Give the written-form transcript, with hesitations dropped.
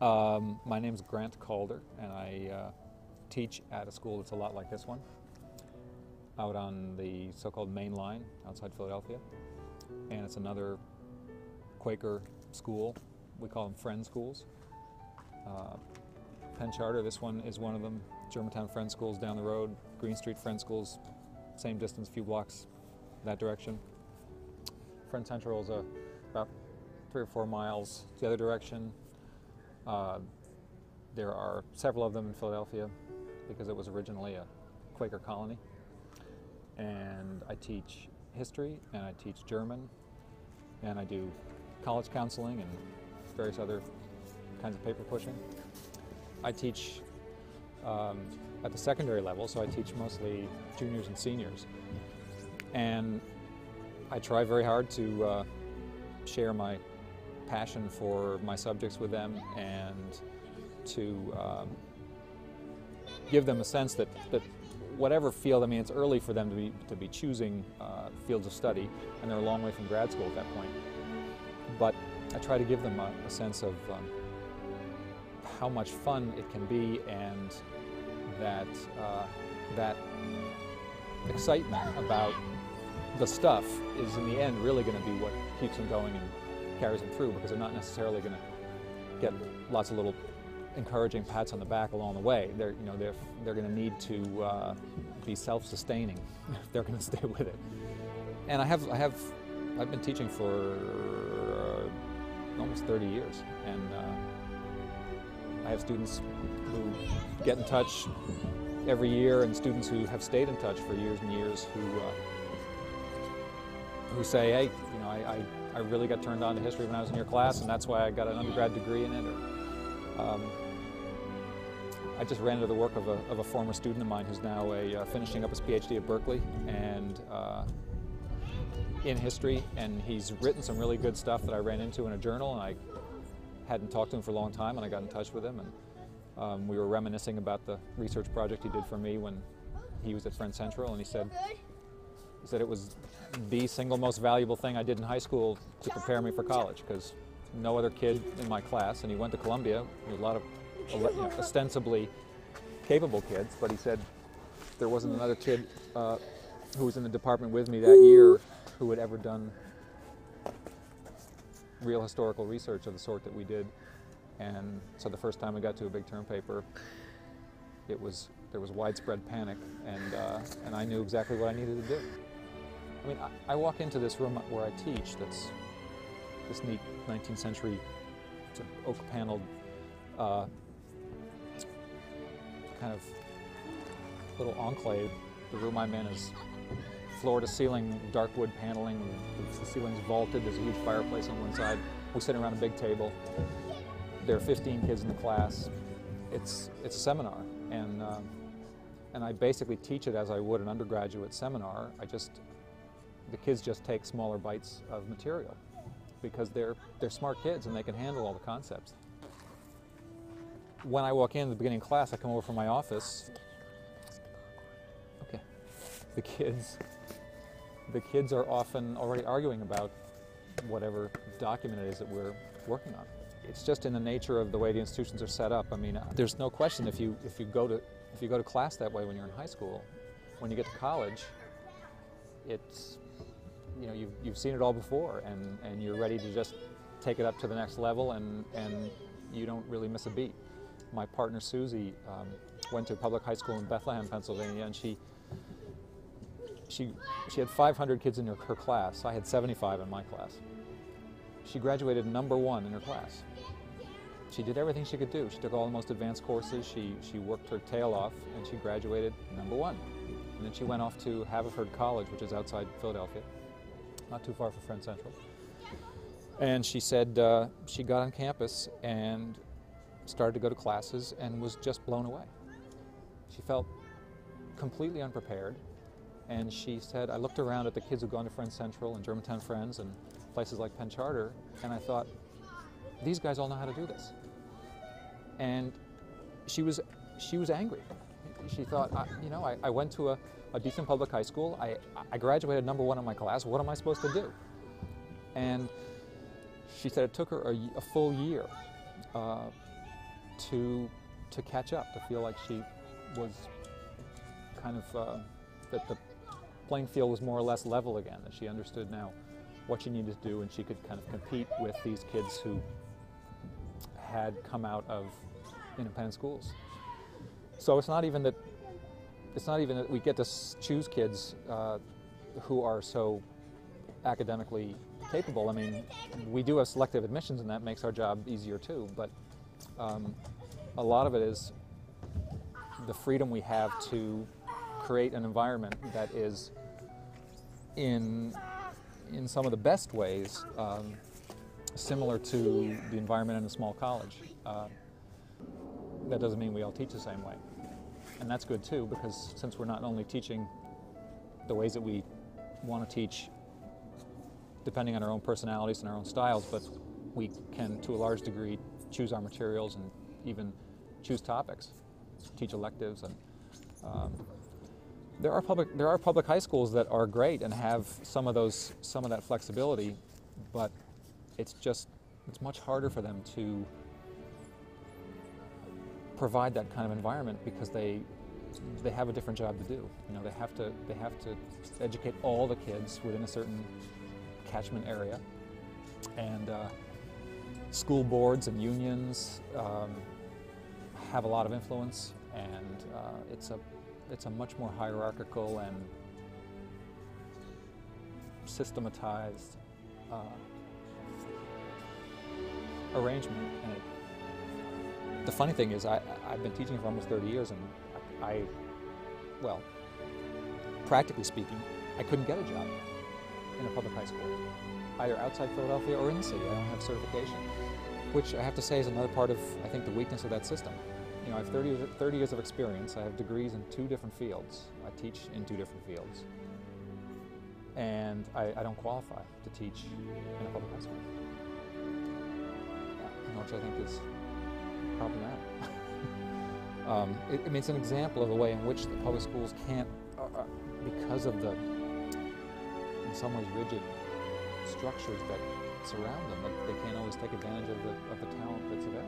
My name's Grant Calder, and I teach at a school that's a lot like this one, out on the so-called Main Line outside Philadelphia. And it's another Quaker school. We call them Friend Schools. Penn Charter, this one is one of them. Germantown Friend Schools down the road. Green Street Friend Schools, same distance, a few blocks that direction. Friend Central is about 3 or 4 miles the other direction. There are several of them in Philadelphia because it was originally a Quaker colony. And I teach history, and I teach German, and I do college counseling and various other kinds of paper pushing. I teach at the secondary level, so I teach mostly juniors and seniors. And I try very hard to share my passion for my subjects with them and to give them a sense that whatever field, I mean, it's early for them to be choosing fields of study, and they're a long way from grad school at that point. But I try to give them a sense of how much fun it can be, and that that excitement about the stuff is in the end really going to be what keeps them going and carries them through, because they're not necessarily going to get lots of little encouraging pats on the back along the way. They're going to need to be self-sustaining if they're going to stay with it. And I've been teaching for almost 30 years, and I have students who get in touch every year, and students who have stayed in touch for years and years who say, hey, I really got turned on to history when I was in your class, and that's why I got an undergrad degree in it. Or, I just ran into the work of a former student of mine who's now finishing up his PhD at Berkeley and in history, and he's written some really good stuff that I ran into in a journal, and I hadn't talked to him for a long time, and I got in touch with him, and we were reminiscing about the research project he did for me when he was at Friend Central, and he said it was the single most valuable thing I did in high school to prepare me for college, because no other kid in my class, and he went to Columbia, there was a lot of ostensibly capable kids, but he said there wasn't another kid who was in the department with me that year who had ever done real historical research of the sort that we did. And so the first time we got to a big term paper, there was widespread panic, and I knew exactly what I needed to do. I mean, I walk into this room where I teach, that's this neat 19th century oak-paneled kind of little enclave. The room I'm in is floor-to-ceiling dark wood paneling. The ceiling's vaulted. There's a huge fireplace on one side. We sit around a big table. There are 15 kids in the class. It's a seminar, and I basically teach it as I would an undergraduate seminar. The kids just take smaller bites of material because they're smart kids and they can handle all the concepts. When I walk in the beginning of class, I come over from my office. Okay, the kids are often already arguing about whatever document it is that we're working on. It's just in the nature of the way the institutions are set up. I mean, there's no question if you go to class that way when you're in high school, when you get to college, it's you've seen it all before, and you're ready to just take it up to the next level, and you don't really miss a beat. My partner Susie went to a public high school in Bethlehem, Pennsylvania, and she had 500 kids in her class. I had 75 in my class. She graduated #1 in her class. She did everything she could do. She took all the most advanced courses. She worked her tail off, and she graduated #1. And then she went off to Haverford College, which is outside Philadelphia, not too far from Friend Central. And she said she got on campus and started to go to classes and was just blown away. She felt completely unprepared, and she said, I looked around at the kids who'd gone to Friend Central and Germantown Friends and places like Penn Charter, and I thought, these guys all know how to do this. And she was angry. She thought, I went to a decent public high school, I graduated #1 in my class, what am I supposed to do? And she said it took her a full year to catch up, to feel like she was kind of, that the playing field was more or less level again, that she understood now what she needed to do, and she could kind of compete with these kids who had come out of independent schools. So it's not even that we get to choose kids who are so academically capable. I mean, we do have selective admissions, and that makes our job easier too, but a lot of it is the freedom we have to create an environment that is, in some of the best ways, similar to the environment in a small college. That doesn't mean we all teach the same way. And that's good too, because since we're not only teaching the ways that we want to teach, depending on our own personalities and our own styles, but we can, to a large degree, choose our materials and even choose topics, teach electives, and there are public high schools that are great and have some of that flexibility, but it's much harder for them to provide that kind of environment because they have a different job to do. You know, they have to educate all the kids within a certain catchment area, and school boards and unions have a lot of influence, and it's a much more hierarchical and systematized arrangement. And the funny thing is, I've been teaching for almost 30 years, and well, practically speaking, I couldn't get a job in a public high school, either outside Philadelphia or in the city. I don't have certification, which I have to say is another part of, I think, the weakness of that system. You know, I have 30 years of experience. I have degrees in 2 different fields. I teach in 2 different fields. And I don't qualify to teach in a public high school, which I think is problematic. I mean, it's an example of the way in which the public schools can't, because of the, in some ways, rigid structures that surround them, they can't always take advantage of the talent that's available.